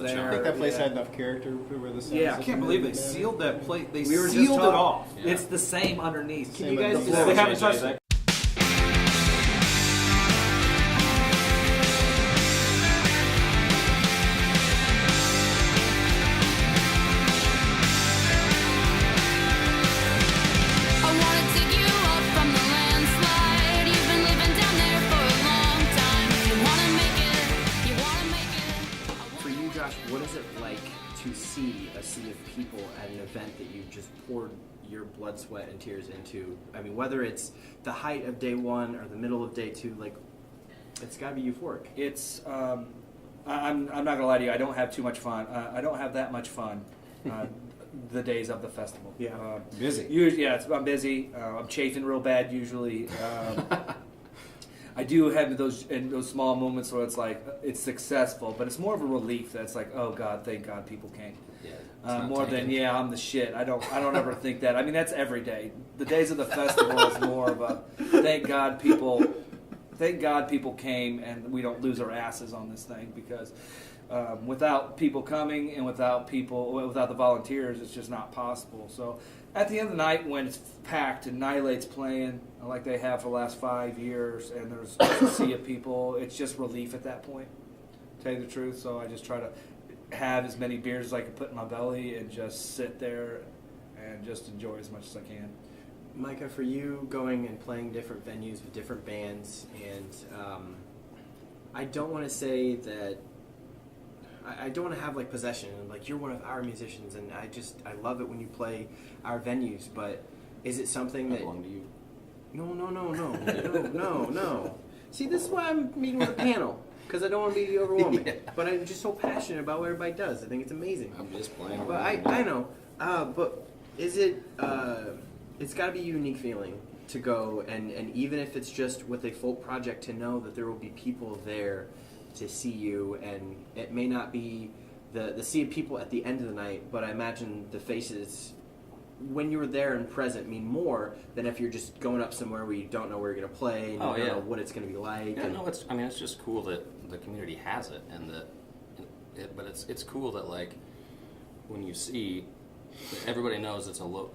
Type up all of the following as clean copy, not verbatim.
there. I think that place had enough character where the sound I can't believe they sealed that place. They We were just sealed it talking- off. Yeah. It's the same underneath. Can Same you guys underneath. just They haven't touched it. I wanna take you up from the landslide. You've been living down there for a long time. You wanna make it, you wanna make it. For you, Josh, what is it like to see a sea of people at an event that you've just poured your blood, sweat, and tears into? I mean, whether it's the height of day one or the middle of day two, like, it's got to be euphoric. It's I'm not gonna lie to you. I don't have too much fun. I don't have that much fun. The days of the festival. Yeah. Busy. Usually, I'm busy. I'm chafing real bad usually. I do have those small moments where it's like it's successful, but it's more of a relief that it's like, oh God, thank God people came. Yeah, More than I'm the shit. I don't ever think that. I mean, that's every day. The days of the festival is more of a thank God people came and we don't lose our asses on this thing, because without people coming and without the volunteers, it's just not possible. So at the end of the night, when it's packed and Annihilate's playing like they have for the last 5 years, and there's a sea of people, it's just relief at that point, to tell you the truth. So I just try to have as many beers as I can put in my belly and just sit there and just enjoy as much as I can. Micah, for you, going and playing different venues with different bands, and I don't want to say that I don't want to have like possession, like you're one of our musicians, and I love it when you play our venues. But is it something that? belong to you. No. See, this is why I'm meeting with a panel, because I don't want to be overwhelming. Yeah. But I'm just so passionate about what everybody does. I think it's amazing. I'm just playing. But I know. But is it? It's got to be a unique feeling to go and even if it's just with a folk project, to know that there will be people there to see you, and it may not be the sea of people at the end of the night, but I imagine the faces when you're there and present mean more than if you're just going up somewhere where you don't know where you're going to play and you don't know what it's going to be like. Yeah, no, it's just cool that the community has it, and but it's cool that like when you see, everybody knows it's local.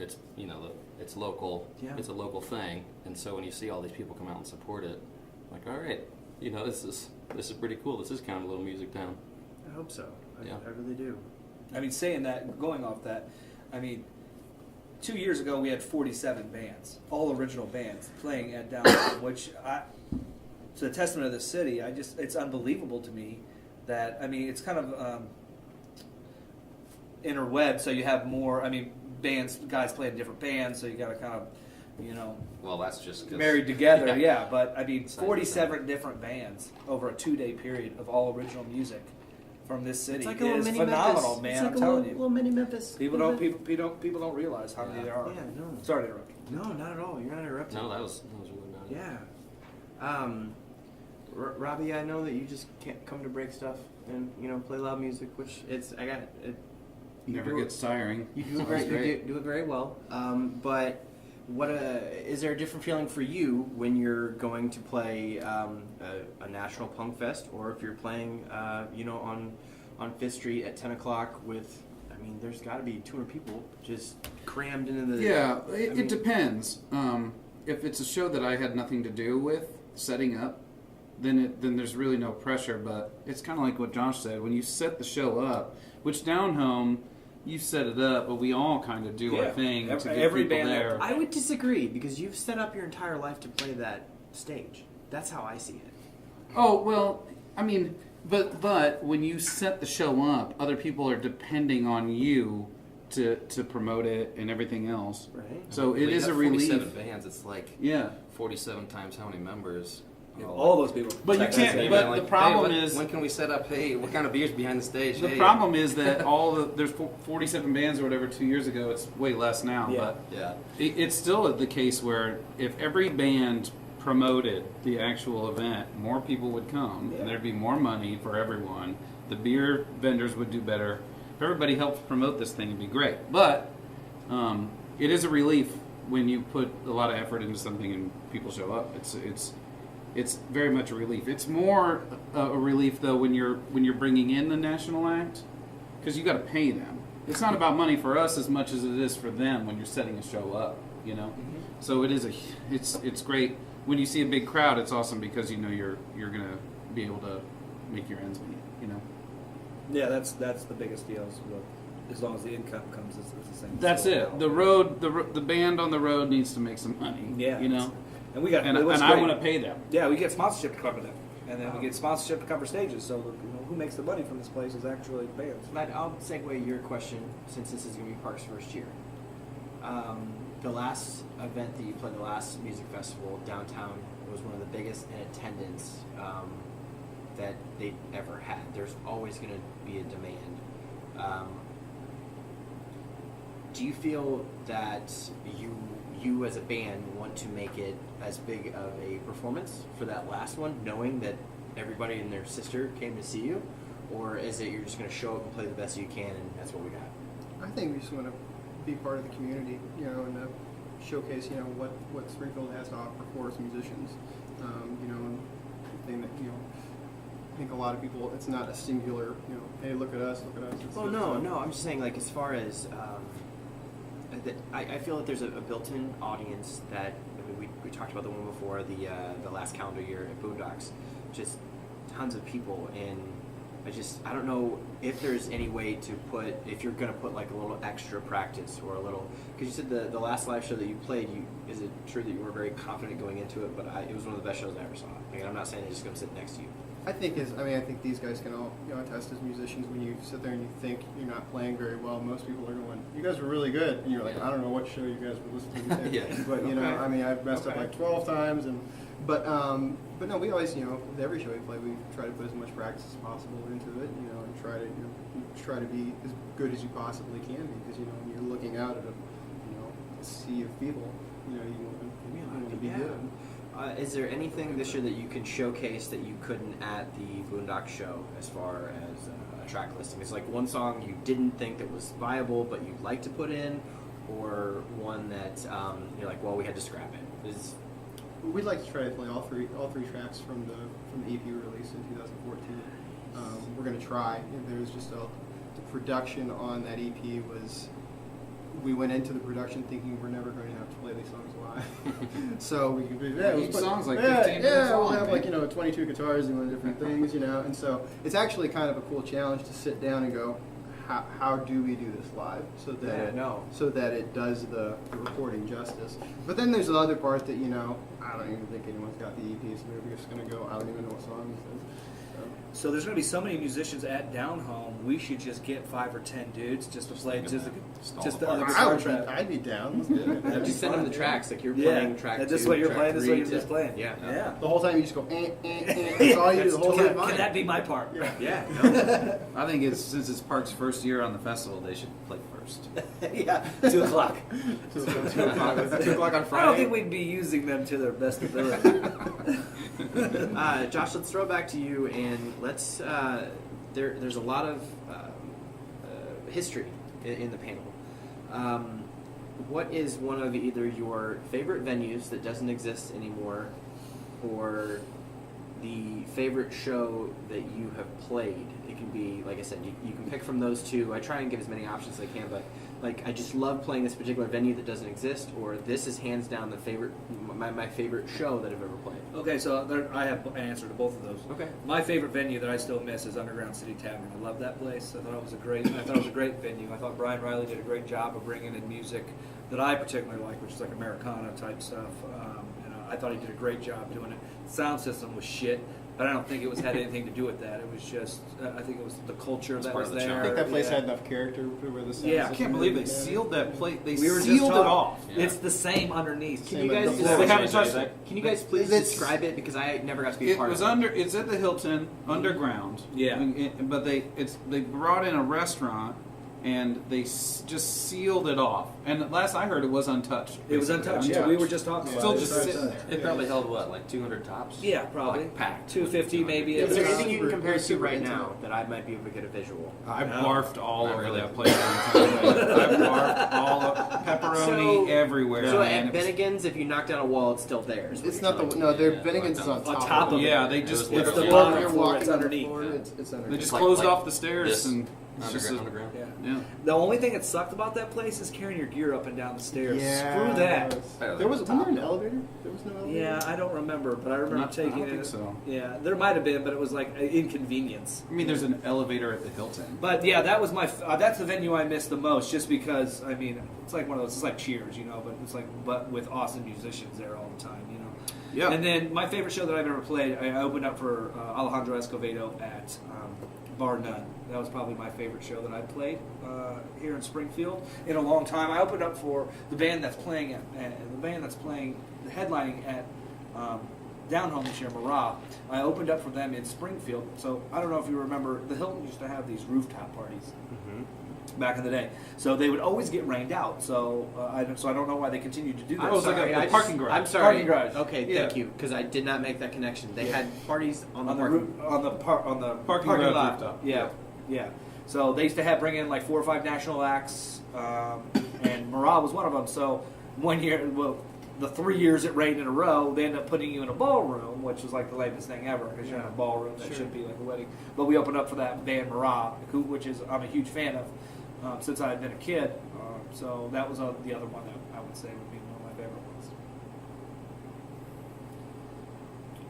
Yeah. It's a local thing, and so when you see all these people come out and support it, like, all right, this is pretty cool. This is kind of a little music town. I hope so. Yeah. I really do. I mean, saying that, going off that, I mean, 2 years ago we had 47 bands, all original bands, playing at Downhome, which it's a testament of the city. It's unbelievable to me that, I mean, it's kind of interweb, so you have more, I mean, guys playing different bands, so you got to kind of, Well, that's just 'cause, married together, Yeah. but I mean, Size 47 different bands over a 2-day period of all original music from this city. It's like a little is mini phenomenal, Memphis. man. It's like I'm a telling little, you. little mini Memphis. People don't realize how many there are. Yeah, no. Sorry to interrupt. No, not at all. You're not interrupting. No, that was really bad. Yeah. Robbie, I know that you just can't come to break stuff and play loud music, which Never gets tiring. You do it very, do it very well. But is there a different feeling for you when you're going to play a national punk fest, or if you're playing on Fifth Street at 10 o'clock with? I mean, there's got to be 200 people just crammed into the. Yeah, it depends. If it's a show that I had nothing to do with setting up, then there's really no pressure. But it's kind of like what Josh said. When you set the show up, which Downhome, you set it up, but we all kind of do our thing to get every people band there. I would disagree, because you've set up your entire life to play that stage. That's how I see it. Oh, well, I mean, but when you set the show up, other people are depending on you to promote it and everything else. Right. So Well, it you is got a relief. 47 bands. It's like 47 times how many members? All those people. But you can't. But the problem is, when can we set up? Hey, what kind of beers behind the stage? the problem is that there's 47 bands or whatever 2 years ago. It's way less now. Yeah. But Yeah. it's still the case where if every band promoted the actual event, more people would come, and there'd be more money for everyone. The beer vendors would do better. If everybody helped promote this thing, it'd be great. But it is a relief when you put a lot of effort into something and people show up. It's very much a relief. It's more a relief though when you're bringing in the national act because you got to pay them. It's not about money for us as much as it is for them when you're setting a show up, you know. So it is it's great when you see a big crowd. It's awesome because you know you're gonna be able to make your ends meet, you know. Yeah, that's the biggest deal. As long as the income comes, it's the same. That's it. The band on the road needs to make some money. Yeah, you know. And we got And it was I great. want to pay them. Yeah, we get sponsorship to cover them, and then we get sponsorship to cover stages. So who makes the money from this place is actually bands. But I'll segue your question since this is going to be Park's first year. The last event that you played, the last music festival downtown, was one of the biggest in attendance that they ever had. There's always going to be a demand. Do you feel that you as a band want to make it as big of a performance for that last one, knowing that everybody and their sister came to see you? Or is it you're just going to show up and play the best you can and that's what we got? I think we just want to be part of the community, you know, and showcase, you know, what Springfield has to offer for its musicians. You know, and the thing that, you know, I think a lot of people, it's not a singular, you know, hey, look at us, look at us. It's Well, just, no, I'm just saying, like, as far as I feel that there's a built-in audience that I mean, we talked about the one before the last calendar year at Boondocks, just tons of people, and I don't know if there's any way to put, if you're gonna put like a little extra practice or a little, because you said the last live show that you played, is it true that you were very confident going into it? But it was one of the best shows I ever saw. Like, I'm not saying they're just gonna sit next to you. I think these guys can all, you know, attest as musicians. When you sit there and you think you're not playing very well, most people are going, "You guys were really good," and you're like, "I don't know what show you guys were listening to." Yeah. But you know, Okay. I mean, I've messed up like 12 times, but no, we always, you know, with every show we play, we try to put as much practice as possible into it, you know, and try to be as good as you possibly can be, because you know, when you're looking out at a sea of people, you know, you want to be Yeah. good. Is there anything this year that you can showcase that you couldn't at the Boondock show as far as a track listing? It's like one song you didn't think that was viable but you'd like to put in, or one that you're like, well, we had to scrap it. We'd like to try to play all three tracks from the EP release in 2014. We're going to try. There was just the production on that EP was. We went into the production thinking we're never going to have to play these songs live. So we could do Each song's like 15 minutes we'll long, have man. like, you know, 22 guitars doing different things, you know. And so it's actually kind of a cool challenge to sit down and go, how do we do this live so that it does the recording justice. But then there's the other part that, you know, I don't even think anyone's got the EP, so we're just going to go, I don't even know what song this is. So there's going to be so many musicians at Downhome. We should just get 5 or 10 dudes just to play just the other guitar track. I'd be down. Let's do it. Just send them the tracks, like you're Yeah, playing track and 2, this is what you're track playing. This is what 3 you're just playing. Yeah. Yeah. The whole time you just go, That's all you do the whole Can, time. can that be my part? Yeah. No. I think since it's Park's first year on the festival, they should play first. Yeah. 2 o'clock. 2 o'clock on Friday. I don't think we'd be using them to their best ability. Josh, let's throw it back to you, and let's. There's a lot of history in the panel. What is one of either your favorite venues that doesn't exist anymore, or the favorite show that you have played? It can be, like I said, you can pick from those two. I try and give as many options as I can, but like, I just love playing this particular venue that doesn't exist, or this is hands down my favorite show that I've ever played. Okay, so I have an answer to both of those. Okay. My favorite venue that I still miss is Underground City Tavern. I love that place. I thought it was a great venue. I thought Brian Riley did a great job of bringing in music that I particularly like, which is like Americana type stuff. I thought he did a great job doing it. The sound system was shit, but I don't think it had anything to do with that. It was just, I think it was the culture that part was of the there. charm. I think that place Yeah. had enough character where the sound Yeah. I system can't believe they really sealed that plate. They We were just sealed it talking- off. Yeah. It's the same underneath. Can you Same guys as the just, floor. They haven't touched it. Can you guys please It's- describe it, because I never got to be a It part was of it. It's at the Hilton underground. Yeah. But they brought in a restaurant and they just sealed it off. And last I heard, it was untouched. It was basically. untouched. Yeah, we were just talking Still about it. just sitting there. It probably held what, like 200 tops? Yeah, probably. Like, packed. 250 maybe. Is there It's anything you can super- compare it it's to super right intimate. now that I might be able to get a visual? I No. barfed all Not over really. that place. I barfed all over pepperoni everywhere. So man. at It was- Bennigan's, if you knock down a wall, it's still there. is what It's you're not the telling no. me. Their Yeah, Bennigan's is on On top. top of it. Yeah, they It just was It's the Yeah. bottom You're floor. walking It's on the underneath. floor, Yeah. It's underneath. they just Like- closed like off the stairs this. and It's just Underground. Yeah. yeah. The only thing that sucked about that place is carrying your gear up and down the stairs. Yeah, Screw that. Wasn't there an elevator? There was no elevator. Yeah, I don't remember, but I remember Not- I taking don't it. think so. Yeah, there might have been, but it was like an inconvenience. I mean, there's an elevator at the Hilton. But yeah, that was my. That's the venue I missed the most, just because I mean, it's like one of those. It's like Cheers, you know, but with awesome musicians there all the time, you know. Yeah. And then my favorite show that I've ever played, I opened up for Alejandro Escovedo at Bar None. That was probably my favorite show that I played here in Springfield in a long time. I opened up for the band that's playing headlining at Downhome this year, Marah. I opened up for them in Springfield. So I don't know if you remember, the Hilton used to have these rooftop parties back in the day. So they would always get rained out. So I don't know why they continue to do that. Oh, it was like a parking garage. I'm sorry. Parking garage. Okay, Yeah. thank you, because I did not make that connection. They had parties on the on the parking. on the Parking parking garage lot. rooftop. Yeah, yeah. So they used to bring in like 4 or 5 national acts, and Marah was one of them. So one year, the 3 years it rained in a row, they ended up putting you in a ballroom, which was like the lamest thing ever because you're in a ballroom that should be like a wedding. But we opened up for that band Marah, which is I'm a huge fan of since I had been a kid. So that was the other one that I would say would be one of my favorite ones.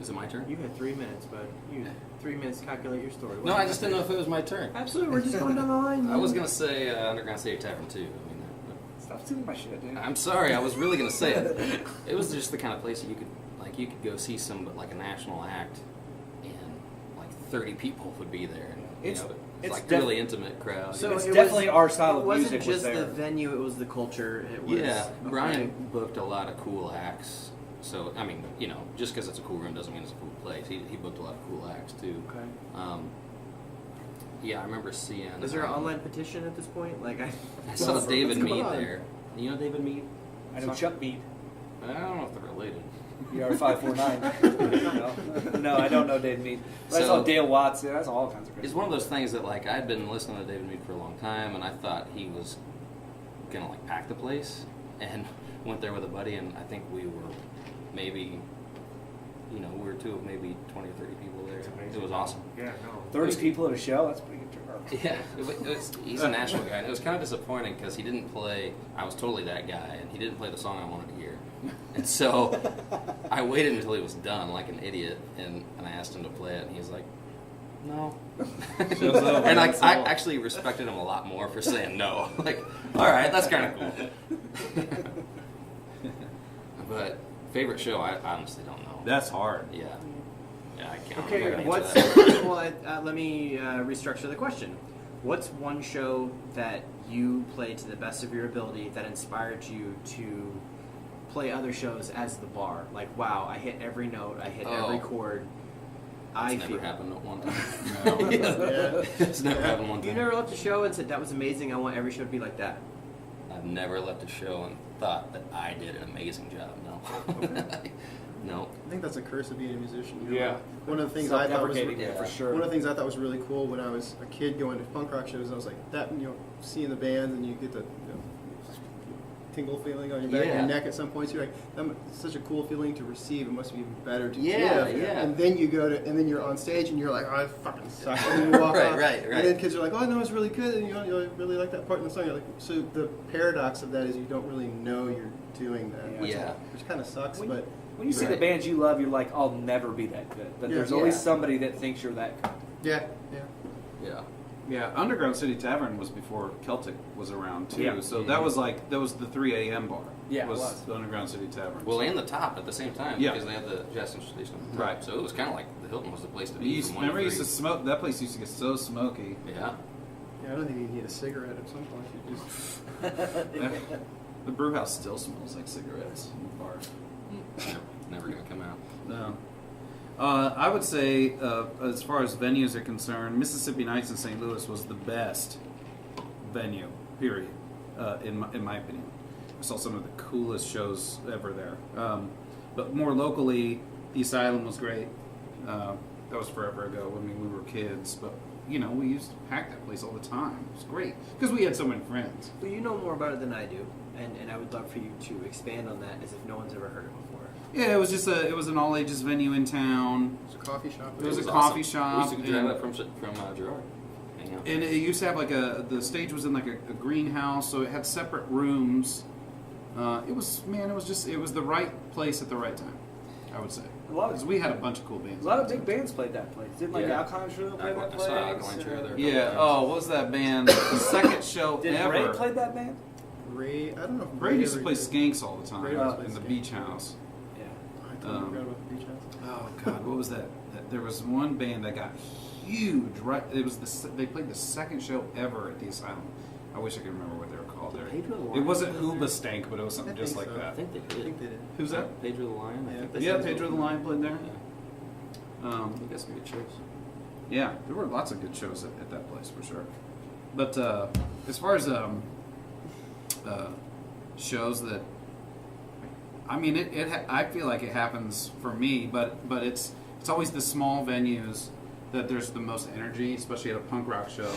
Is it my turn? You had 3 minutes, but you 3 minutes to calculate your story. No, I just didn't know if it was my turn. Absolutely, we're just going down the line. I was gonna say Underground City Tavern too. I mean, Stop stealing my shit, dude. I'm sorry, I was really gonna say it. It was just the kind of place that you could go see like a national act, and like 30 people would be there. And, It's like def- really intimate crowd. So It's it definitely our style it of wasn't music was just there. the venue; it was the culture. It was, Yeah, okay. Brian booked a lot of cool acts. So I mean, just because it's a cool room doesn't mean it's a cool place. He booked a lot of cool acts too. Okay. Yeah, I remember seeing. Is there an online petition at this point? Like I saw David Come Mead on. there. You know David Mead? I know Chuck Mead. I don't know if they're related. ER549. No, I don't know David Mead. But I saw Dale Watts. Yeah, that's all kinds of crazy. It's one of those things that like I'd been listening to David Mead for a long time, and I thought he was gonna like pack the place, and went there with a buddy, and I think we were maybe, we were two of maybe 20 or 30 people there. It was awesome. Yeah, no. 30 people at a show? That's pretty good turnout. Yeah, he's a Nashville guy, and it was kind of disappointing because he didn't play. I was totally that guy, and he didn't play the song I wanted to hear. And so I waited until he was done, like an idiot, and I asked him to play it, and he's like, "No." And I actually respected him a lot more for saying no. Like, all right, that's kind of cool. But favorite show, I honestly don't know. That's hard. Yeah, I can't. Okay, I'm not gonna what's answer that. well? Let me restructure the question. What's one show that you played to the best of your ability that inspired you to play other shows as the bar? Like, wow, I hit every note, I hit every chord. It's never happened at one time. No. It's never happened one time. You never left a show and said that was amazing. I want every show to be like that. I've never left a show and thought that I did an amazing job. No. No. I think that's a curse of being a musician. You know? Yeah. One of the things I thought was Self-deprecating, for sure. one of the things I thought was really cool when I was a kid going to punk rock shows. I was like that, seeing the bands and you get the tingle feeling on your back and Yeah. your neck at some points. You're like, that's such a cool feeling to receive. It must be even better to Yeah, give. yeah. And then you go to, and then you're on stage and you're like, oh, I fucking suck. And then you walk off. Right. And then kids are like, oh no, it's really good. And you really like that part in the song. You're like, so the paradox of that is you don't really know you're doing that. Yeah. Which kind of sucks, When- but. When you see the bands you love, you're like, I'll never be that good. But Yeah. there's always somebody that thinks you're that good. Yeah. Yeah. Yeah, Underground City Tavern was before Celtic was around too. Yeah. So that was the 3 a.m. bar. Yeah, it was was. the Underground City Tavern. Well, and the top at the same time Yeah. because they had the jazz station at the top. Right. So it was kind of like the Hilton was the place to be. you used, from 1 to remember, you used to 3. smoke. That place used to get so smoky. Yeah. Yeah, I don't think you need a cigarette at some point. You just The brew house still smells like cigarettes in the bar. Never gonna come out. No. I would say, as far as venues are concerned, Mississippi Nights in St. Louis was the best venue, period, in my opinion. I saw some of the coolest shows ever there. But more locally, East Island was great. That was forever ago. I mean, we were kids, but we used to pack that place all the time. It was great because we had so many friends. Well, you know more about it than I do, and I would love for you to expand on that as if no one's ever heard it before. Yeah, it was just it was an all ages venue in town. It's a coffee shop. It was a awesome. coffee We shop. used to drive and- up from Girard. Hang And it used to have like the stage was in like a greenhouse, so it had separate rooms. It was the right place at the right time, I would say. Because we had a bunch of cool bands. A lot of big bands played that place. Didn't like Yeah. Alkaline Trio play that I place? saw Alkaline Trio there. Yeah. Oh, what was that band? The second show Did ever. Ray play that band? Ray, I don't know. If Ray used to ever play did. Skanks all the time Ray always in played the Skanks. beach house. Yeah. I totally forgot about the beach house. Oh God, what was that? There was one band that got huge. Right, it was they played the second show ever at the Asylum. I wish I could remember what they were called there. Pedro the It Lion wasn't play there? Hooba Stank, but it was something I just think like so. I that. think they I did. think they did. Who's that? Pedro the Lion. I Yeah. think they Yeah, said Pedro the so. Lion played there. Yeah. We got some good shows. Yeah, there were lots of good shows at that place for sure. But as far as shows that, I mean, I feel like it happens for me, but it's always the small venues that there's the most energy, especially at a punk rock show.